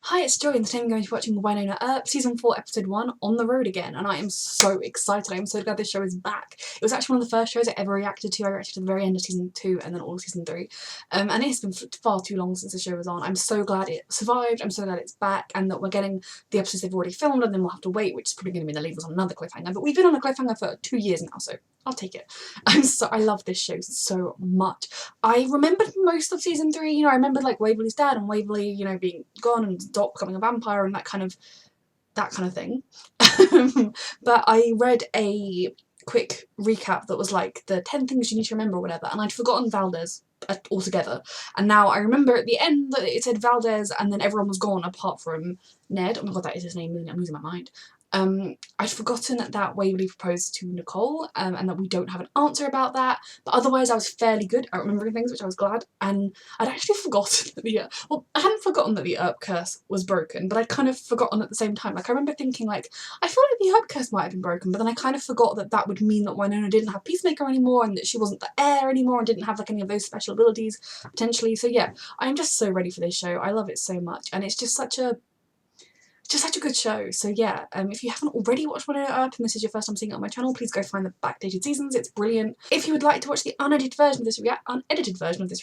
Hi, it's Joy, and today I'm going to be watching WYNONNA EARP Season 4 Episode 1 On the Road Again, and I am so excited. I'm so glad this show is back. It was actually one of the first shows I ever reacted to. I reacted to the very end of Season 2 and then all of Season 3. And it has been far too long since the show was on. I'm so glad it survived, I'm so glad it's back, and that we're getting the episodes they've already filmed, and then we'll have to wait, which is probably going to mean they'll leave us on another cliffhanger. But we've been on a cliffhanger for 2 years now, so I'll take it. I love this show so much. I remembered most of Season 3, you know, I remembered like Waverly's dad and Waverly, you know, being gone and Doc becoming a vampire and that kind of thing. But I read a quick recap that was like the 10 things you need to remember or whatever, and I'd forgotten Valdez altogether, and now I remember at the end that it said Valdez and then everyone was gone apart from Ned. Oh my god, that is his name, I'm losing my mind. I'd forgotten that Waverly proposed to Nicole, and that we don't have an answer about that, but otherwise I was fairly good at remembering things, which I was glad. And I'd actually forgotten that well, I hadn't forgotten that the EARP curse was broken, but I'd kind of forgotten at the same time. Like, I remember thinking, like, I feel like the EARP curse might have been broken, but then I kind of forgot that that would mean that Wynonna didn't have Peacemaker anymore, and that she wasn't the heir anymore, and didn't have, like, any of those special abilities, potentially. So yeah, I'm just so ready for this show. I love it so much, and it's just such a good show. So yeah, if you haven't already watched WYNONNA EARP and this is your first time seeing it on my channel, please go find the backdated seasons. It's brilliant. If you would like to watch the unedited version of this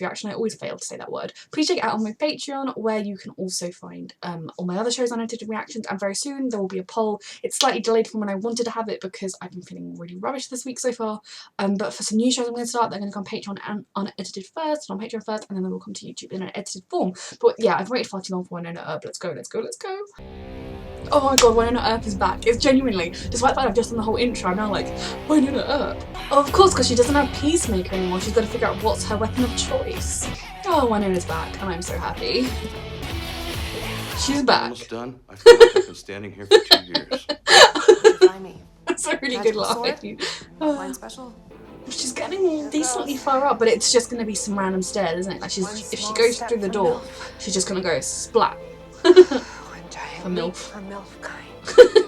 reaction, I always fail to say that word, please check it out on my Patreon, where you can also find all my other shows unedited reactions, and very soon there will be a poll. It's slightly delayed from when I wanted to have it because I've been feeling really rubbish this week so far, but for some new shows I'm going to start, they're going to come on Patreon and unedited first, on Patreon first, and then they will come to YouTube in an edited form. But yeah, I've waited far too long for WYNONNA EARP. Let's go, let's go, let's go. Oh my god, WYNONNA EARP is back. It's genuinely, despite the fact I've just done the whole intro, I'm now like, WYNONNA EARP. Oh, of course, because she doesn't have Peacemaker anymore. She's got to figure out what's her weapon of choice. Oh, WYNONNA's back, and I'm so happy. She's back. Almost done. I feel like I've been standing here for 2 years. That's a really good line. Line special. She's getting decently far up, but it's just going to be some random stairs, isn't it? Like, if she goes through the door, she's just going to go splat. For MILF. For MILF kind.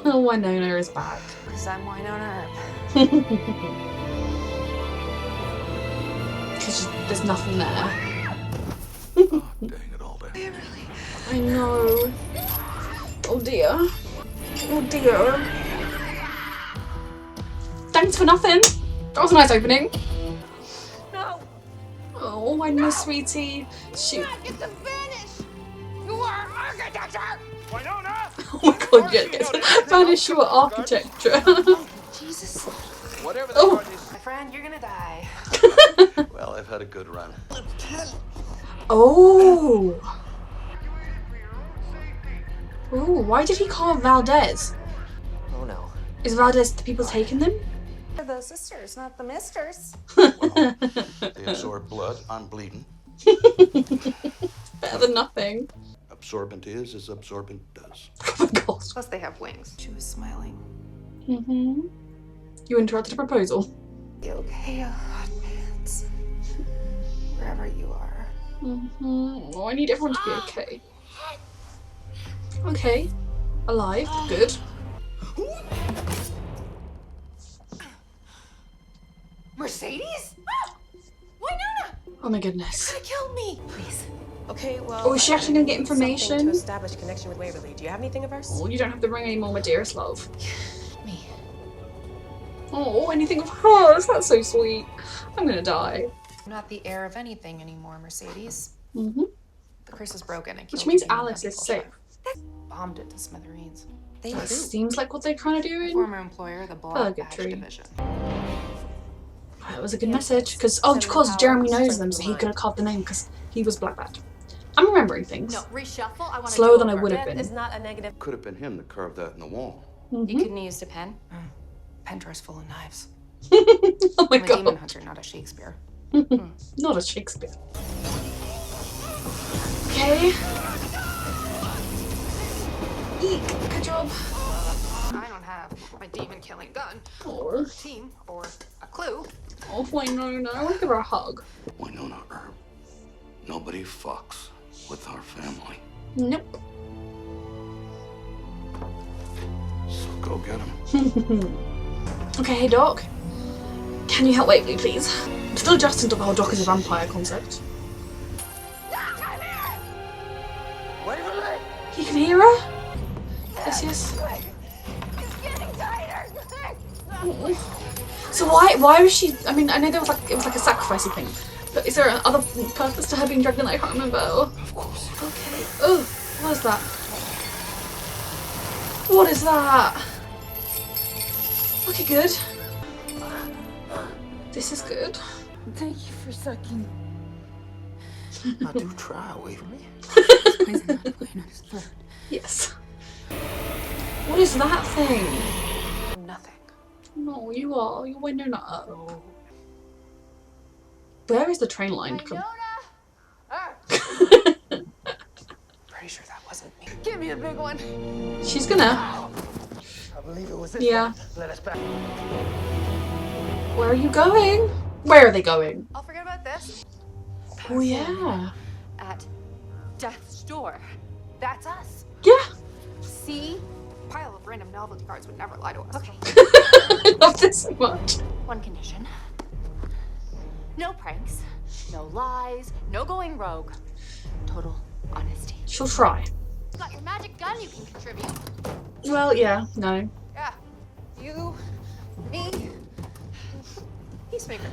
WYNONNA is back. Because I'm WYNONNA EARP. Because there's nothing there. Oh, dang it all day. I know. Oh dear. Oh dear. Thanks for nothing. That was a nice opening. No. Oh, WYNONNA, sweetie. Shoot. Get to vanish. You are architecture. WYNONNA! Oh my god, yeah, get vanish your architecture. Jesus. Whatever the Oh. part is. My friend, you're gonna die. Well, I've had a good run. Oh. Oh, why did he call Valdez? Oh no. Is Valdez the people taking them? They're the sisters, not the misters. Well, they absorb blood. I'm bleeding. Better than nothing. Absorbent is as absorbent does. Oh my god. Plus they have wings. She was smiling. You interrupted a proposal. You okay, hot pants? Wherever you are. Oh, I need everyone to be okay. Okay. Alive. Good. Mercedes? WYNONNA! Oh my goodness. Could have killed me. Please. Okay, well. Oh, is she actually gonna get something information? to establish a connection with Waverly. Do you have anything of hers? Oh, you don't have the ring anymore, my dearest love. Me. Oh, anything of hers? That's so sweet. I'm gonna die. I'm not the heir of anything anymore, Mercedes. The The curse is broken. And Which means Alice is safe. Bombed it to smithereens. They That do. seems like what they're trying to do in. Former employer, the Blood Badge Purgatory. Division. That was a good message, because Jeremy knows them, so he could have carved the name, because he was Black Badge. I'm remembering things. No, reshuffle. I want to Slower than I would have been. It's not a negative. Could have been him that carved that in the wall. You couldn't have used a pen. Pen drawer's full of knives. Oh my I'm a demon god. hunter, not a Shakespeare. Not a Shakespeare. Okay. Eek, good job. I don't have my demon-killing gun, Oh, a team, or a clue. oh WYNONNA, I want to give her a hug. WYNONNA EARP. Nobody fucks with our family. Nope. So go get him. Okay, hey Doc. Can you help Waverly, please? I'm still adjusting to the whole Doc is a vampire concept. Waverly! He can hear her? Yes, yes. It's getting tighter. So why was she, I mean, I know there was like, it was like a sacrificing thing, but is there another purpose to her being dragged in that I can't remember? Of course. Okay. Oh, what is that? What is that? Okay, good. This is good. Thank you for sucking. Now do try, Waverly. Poison out of Wynona's throat. Yes. What is that thing? Nothing. No, you are. You're Winona. Where is the train line? Pretty sure that wasn't me. Give me a big one. She's gonna. I believe it was this Yeah. one. Let us back. Where are you going? Where are they going? I'll forget about this. Oh yeah. At death's door. That's us. Yeah. See? Pile of random novelty cards would never lie to us. Okay. I love this so much. One condition. No pranks. No lies. No going rogue. Total honesty. She'll try. Got your magic gun you can contribute. Well, yeah, no. Yeah. You, me, Peacemaker.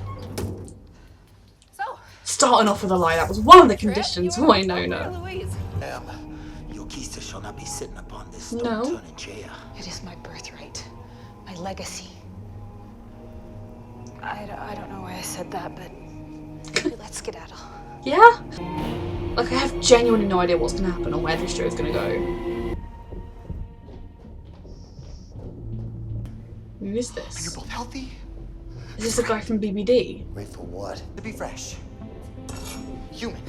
So, Starting off with a lie, that was one of the conditions. you Why are no. Louise. Your keysters shall not be sitting upon this No. stone-turning chair. It is my birthright. My legacy. I don't know why I said that, but let's skedaddle. Yeah? Like, I have genuinely no idea what's gonna happen or where this show is gonna go. Who is Are you this? both healthy? Is this the guy from BBD? Wait for what? To be fresh. Human.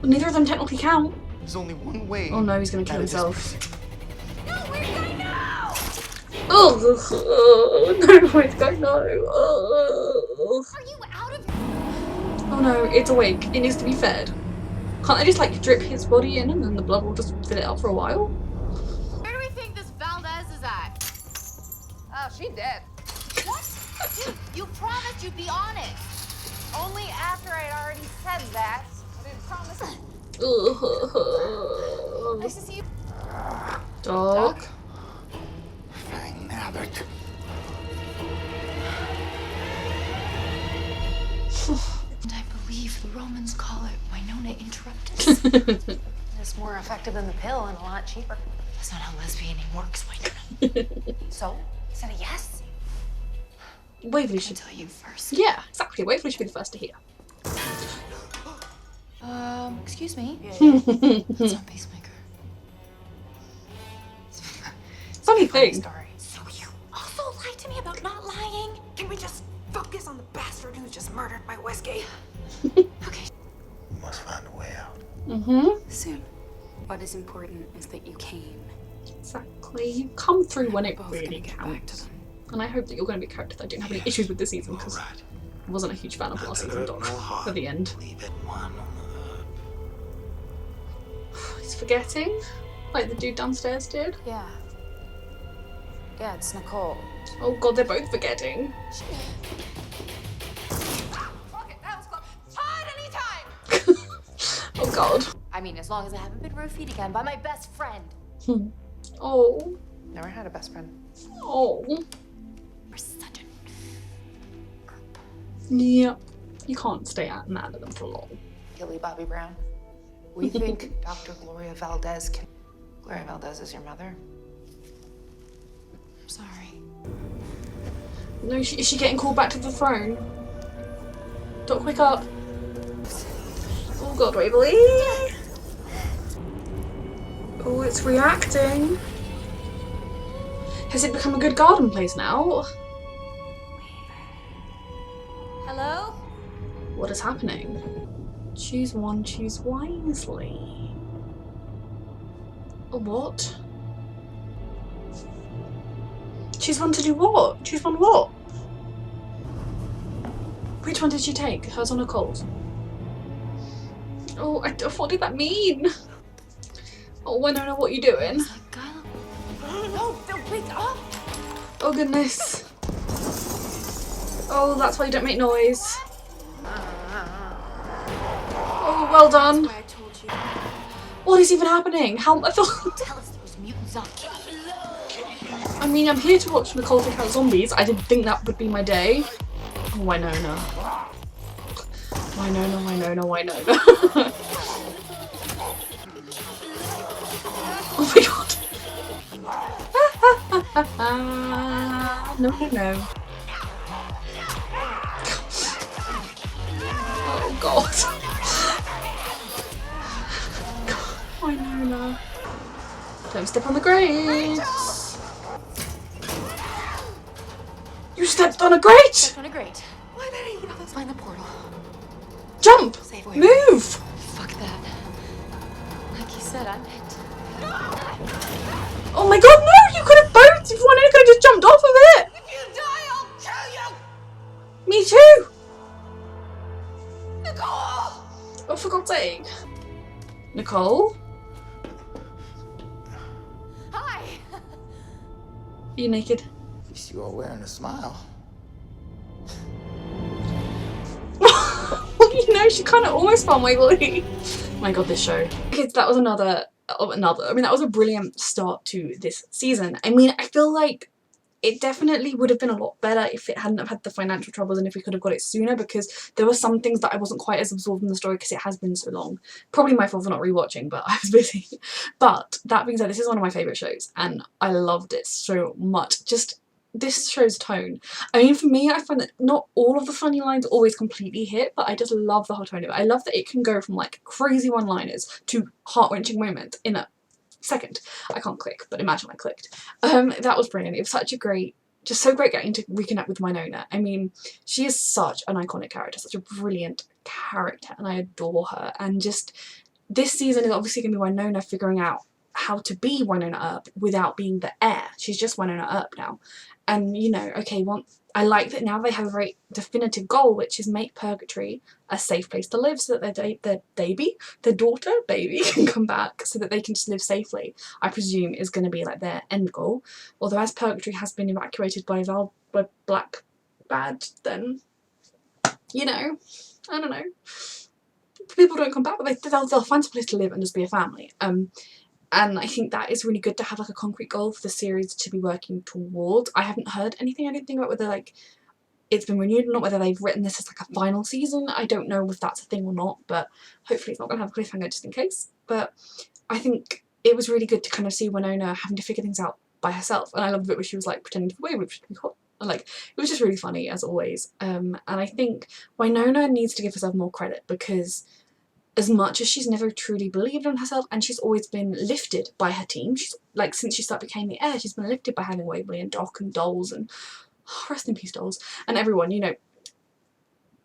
Well, neither of them technically count. There's only one way. Oh no, he's gonna kill out of this himself. prison. Oh, no, wait, go, no. Oh. Are you out of Oh no, it's awake. It needs to be fed. Can't they just like drip his body in and then the blood will just fill it up for a while? Where do we think this Valdez is at? Oh, she dead. What? Dude, you promised you'd be honest. Only after I'd already said that. I didn't promise. Nice to see you. Dog. Fang Abbott. And I believe the Romans call it Winona interruptus. It's more effective than the pill and a lot cheaper. That's not how lesbianing works, Winona. So, is that a yes? Waverly I should. tell you first. Yeah, exactly. Waverly should be the first to hear. Excuse me. Yeah. That's not Peacemaker. Funny thing. Story. So you also lied to me about not lying? Can we just focus on the bastard who just murdered my whiskey? Okay. We must find a way out. Mm-hmm. Soon. What is important is that you came. Exactly. You come through when it Both really gonna get back to counts. them. And I hope that you're going to be a character that I didn't have any issues with this season because All right. I wasn't a huge fan of last season Doc at the end. Leave it one on the He's forgetting, like the dude downstairs did. Yeah. Yeah, it's Nicole. Oh god, they're both forgetting. Fuck it, that was close. Todd, anytime! Oh god. I mean, as long as I haven't been roofied again by my best friend. Oh. Never had a best friend. Oh. We're such a group. Yeah. You can't stay out mad at them for long. Gilly Bobby Brown. We think Dr. Gloria Valdez can. Gloria Valdez is your mother? I'm sorry. No, is she getting called back to the throne? Doc, wake up. Oh god, Waverly. Oh, it's reacting. Has it become a good garden place now? Hello? What is happening? Choose one, choose wisely. What? Choose one to do what? Choose one what? Which one did she take? Hers or Nicole's? Oh, what did that mean? Oh, Winona, what are you doing? It's like Guy. No, don't wake up! Oh goodness. Oh, that's why you don't make noise. Oh, well done. I told you. What is even happening? How I feel. Tell us those mutant zombies. I mean, I'm here to watch Nicole take out zombies. I didn't think that would be my day. Oh, Winona. Winona. Oh my god. No. Oh god. Winona. Don't step on the grates. You stepped on a grate! That's not a grate. Why did he? Let's find the portal. Jump! Save way. Move! Fuck that. Like you said, I meant. Oh my god, no! You could have both! If one could have just jumped off of it! If you die, I'll kill you! Me too! Nicole! Oh, for God's sake. Nicole? Hi! Are you naked? At least you are wearing a smile. You know, she kind of almost found my body. My god, this show. Kids, that was that was a brilliant start to this season. I mean, I feel like it definitely would have been a lot better if it hadn't have had the financial troubles and if we could have got it sooner, because there were some things that I wasn't quite as absorbed in the story because it has been so long. Probably my fault for not rewatching, but I was busy. But that being said, this is one of my favourite shows and I loved it so much. Just this show's tone. I mean, for me, I find that not all of the funny lines always completely hit, but I just love the whole tone of it. I love that it can go from like crazy one-liners to heart-wrenching moments in a second. I can't click, but imagine I clicked. That was brilliant. It was such a great, just so great getting to reconnect with Winona. I mean, she is such an iconic character, such a brilliant character, and I adore her. And just this season is obviously going to be Winona figuring out how to be Winona Earp without being the heir. She's just Winona Earp now. And, you know, okay, I like that now they have a very definitive goal, which is make Purgatory a safe place to live so that their daughter, baby, can come back so that they can just live safely, I presume is going to be like their end goal. Although as Purgatory has been evacuated by Black Badge, then, you know, I don't know. People don't come back, but they'll find some place to live and just be a family. And I think that is really good to have like a concrete goal for the series to be working towards. I haven't heard anything about whether like it's been renewed or not, whether they've written this as like a final season. I don't know if that's a thing or not, but hopefully it's not going to have a cliffhanger just in case. But I think it was really good to kind of see Winona having to figure things out by herself. And I love the bit where she was like pretending to be away, which was hot. Like, it was just really funny as always. And I think Winona needs to give herself more credit because as much as she's never truly believed in herself and she's always been lifted by her team, she's like, since she became the heir, she's been lifted by having Waverly and Doc and Dolls and rest in peace Dolls and everyone, you know.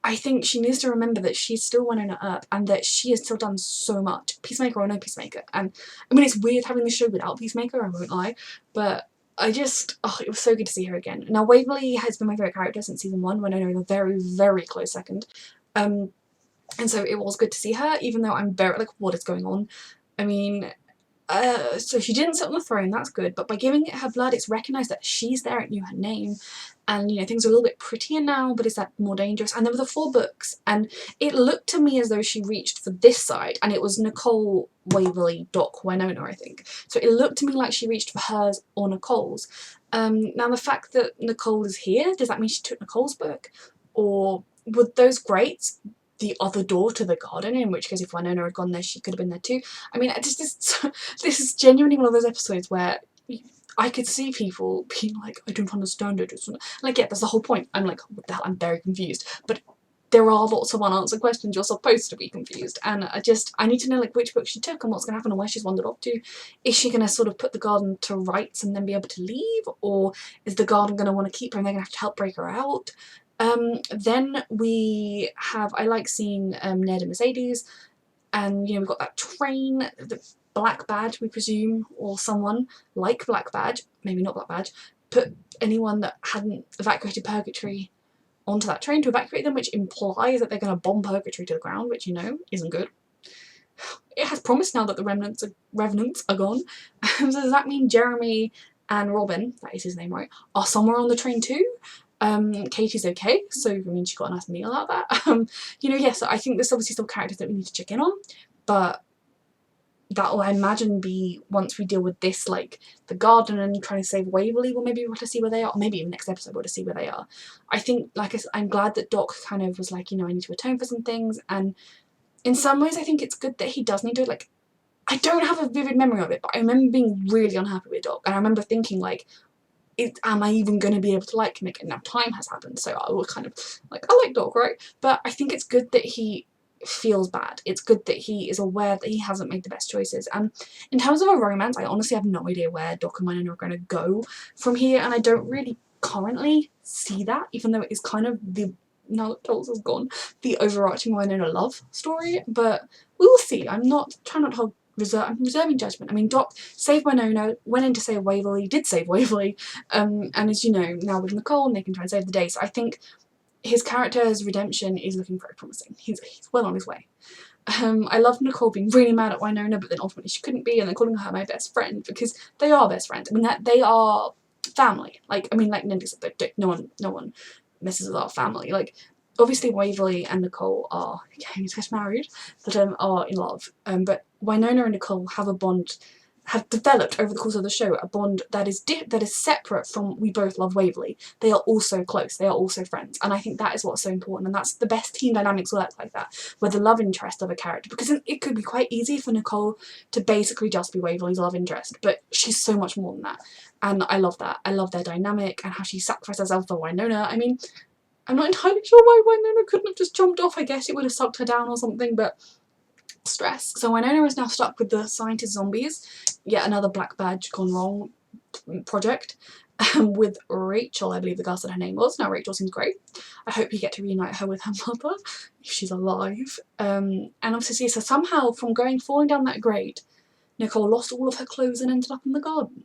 I think she needs to remember that she's still Winona Earp and that she has still done so much, Peacemaker or no Peacemaker. And I mean, it's weird having this show without Peacemaker, I won't lie, but I just, it was so good to see her again. Now Waverly has been my favourite character since season 1, Winona in a very, very close second. And so it was good to see her, even though I'm very, like, what is going on? I mean, so she didn't sit on the throne, that's good, but by giving it her blood, it's recognised that she's there, it knew her name, and, you know, things are a little bit prettier now, but is that more dangerous? And there were the 4 books, and it looked to me as though she reached for this side, and it was Nicole, Waverly, Doc, Winona, I think. So it looked to me like she reached for hers or Nicole's. Now the fact that Nicole is here, does that mean she took Nicole's book? Or would those grates the other door to the garden, in which case if Winona had gone there she could have been there too. I mean, this is genuinely one of those episodes where I could see people being like, I don't understand it. Like, yeah, that's the whole point. I'm like, what the hell, I'm very confused. But there are lots of unanswered questions. You're supposed to be confused. And I need to know like which book she took and what's going to happen and where she's wandered off to. Is she going to sort of put the garden to rights and then be able to leave? Or is the garden going to want to keep her and they're going to have to help break her out? Then we have, I like seeing Ned and Mercedes, and you know, we've got that train, the Black Badge, we presume, or someone like Black Badge, maybe not Black Badge, put anyone that hadn't evacuated Purgatory onto that train to evacuate them, which implies that they're going to bomb Purgatory to the ground, which, you know, isn't good. It has promised now that the revenants are gone. So does that mean Jeremy and Robin, that is his name, right, are somewhere on the train too? Katie's okay, so I mean she got a nice meal out of that. You know, yeah, so I think there's obviously still characters that we need to check in on, but that'll, I imagine, be once we deal with this, like the garden and trying to save Waverly, we'll maybe be able to see where they are, or maybe even next episode we'll to see where they are. I think, like I'm glad that Doc kind of was like, you know, I need to atone for some things, and in some ways I think it's good that he does need to, like, I don't have a vivid memory of it, but I remember being really unhappy with Doc, and I remember thinking, like, am I even going to be able to like him again? Now time has happened, so I was kind of like, I like Doc, right? But I think it's good that he feels bad. It's good that he is aware that he hasn't made the best choices. And in terms of a romance, I honestly have no idea where Doc and Winona are going to go from here, and I don't really currently see that, even though it is kind of the, now that Tulsa is gone, the overarching Winona love story. But we will see. I'm trying not to hold I'm reserving judgment. I mean, Doc saved Winona, went in to save Waverly, did save Waverly, and as you know, now with Nicole, and they can try and save the day. So I think his character's redemption is looking very promising. He's well on his way. I love Nicole being really mad at Winona, but then ultimately she couldn't be, and then calling her my best friend, because they are best friends. I mean, that they are family. Like, I mean, like Nindy said, no one messes with our family. Like, obviously Waverly and Nicole are getting married, but are in love. But Winona and Nicole have a bond, have developed over the course of the show, a bond that is separate from we both love Waverly. They are also close, they are also friends, and I think that is what's so important, and that's the best team dynamics work like that, where the love interest of a character, because it could be quite easy for Nicole to basically just be Waverly's love interest, but she's so much more than that, and I love that. I love their dynamic and how she sacrificed herself for Winona. I mean, I'm not entirely sure why Winona couldn't have just jumped off. I guess it would have sucked her down or something, but stress. So Winona is now stuck with the scientist zombies, yet another black badge gone wrong project, with Rachel, I believe the girl said her name was. Now Rachel seems great. I hope you get to reunite her with her mother, if she's alive. And obviously, so somehow from falling down that grade, Nicole lost all of her clothes and ended up in the garden.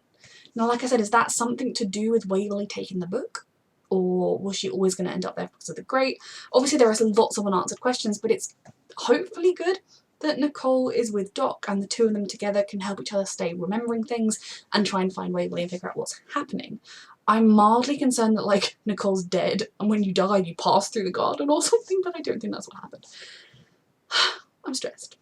Now, like I said, is that something to do with Waverly taking the book? Or was she always going to end up there because of the grate? Obviously there are lots of unanswered questions, but it's hopefully good that Nicole is with Doc, and the two of them together can help each other stay remembering things and try and find Waverly and figure out what's happening. I'm mildly concerned that, like, Nicole's dead and when you die you pass through the garden or something, but I don't think that's what happened. I'm stressed.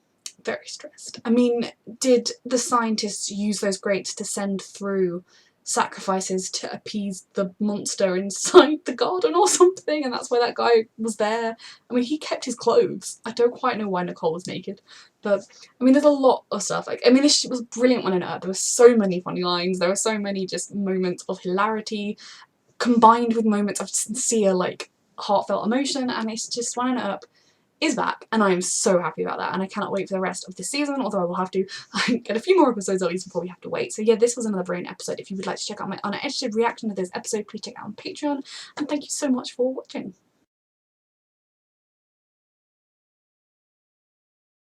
Very stressed. I mean, did the scientists use those grates to send through sacrifices to appease the monster inside the garden or something, and that's why that guy was there? I mean, he kept his clothes. I don't quite know why Nicole was naked, but I mean, there's a lot of stuff. Like, I mean, this was brilliant one in Earth. There were so many funny lines. There were so many just moments of hilarity combined with moments of sincere, like, heartfelt emotion, and it's just One Up is back, and I am so happy about that, and I cannot wait for the rest of the season, although I will have to get a few more episodes at least before we have to wait. So yeah, this was another brilliant episode. If you would like to check out my unedited reaction to this episode, please check it out on Patreon, and thank you so much for watching.